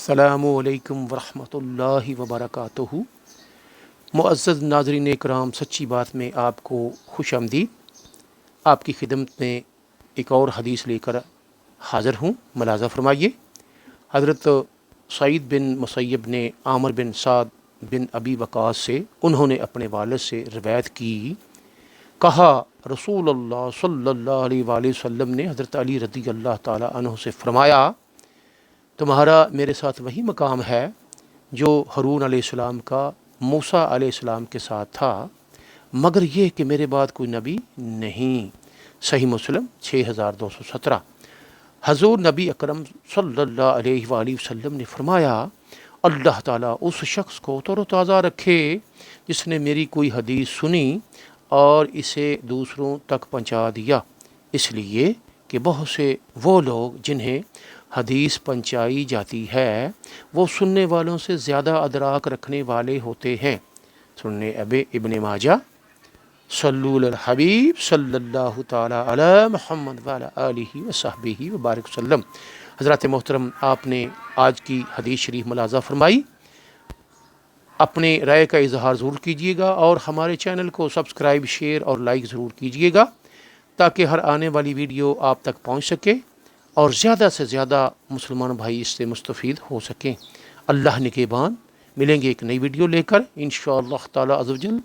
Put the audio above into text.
السلام علیکم ورحمۃ اللہ وبرکاتہ۔ معزز ناظرین کرام، سچی بات میں آپ کو خوش آمدید۔ آپ کی خدمت میں ایک اور حدیث لے کر حاضر ہوں، ملاحظہ فرمائیے۔ حضرت سعید بن مسیب نے عامر بن سعد بن ابی وقاص سے، انہوں نے اپنے والد سے روایت کی، کہا رسول اللہ صلی اللہ علیہ وآلہ وسلم نے حضرت علی رضی اللہ تعالی عنہ سے فرمایا، تمہارا میرے ساتھ وہی مقام ہے جو ہارون علیہ السلام کا موسیٰ علیہ السلام کے ساتھ تھا، مگر یہ کہ میرے بعد کوئی نبی نہیں۔ صحیح مسلم 6217۔ حضور نبی اکرم صلی اللہ علیہ وآلہ وسلم نے فرمایا، اللہ تعالیٰ اس شخص کو تر و تازہ رکھے جس نے میری کوئی حدیث سنی اور اسے دوسروں تک پہنچا دیا، اس لیے کہ بہت سے وہ لوگ جنہیں حدیث پہنچائی جاتی ہے وہ سننے والوں سے زیادہ ادراک رکھنے والے ہوتے ہیں۔ سننے ابن ماجہ۔ صلو علی الحبیب صلی اللہ تعالی علی محمد وعلی آلہ وصحبہ وبارک وسلم۔ حضرات محترم، آپ نے آج کی حدیث شریف ملاحظہ فرمائی۔ اپنے رائے کا اظہار ضرور کیجیے گا اور ہمارے چینل کو سبسکرائب، شیئر اور لائک ضرور کیجیے گا تاکہ ہر آنے والی ویڈیو آپ تک پہنچ سکے اور زیادہ سے زیادہ مسلمان بھائی اس سے مستفید ہو سکیں۔ اللہ نگہبان، ملیں گے ایک نئی ویڈیو لے کر انشاءاللہ تعالی عز و جل۔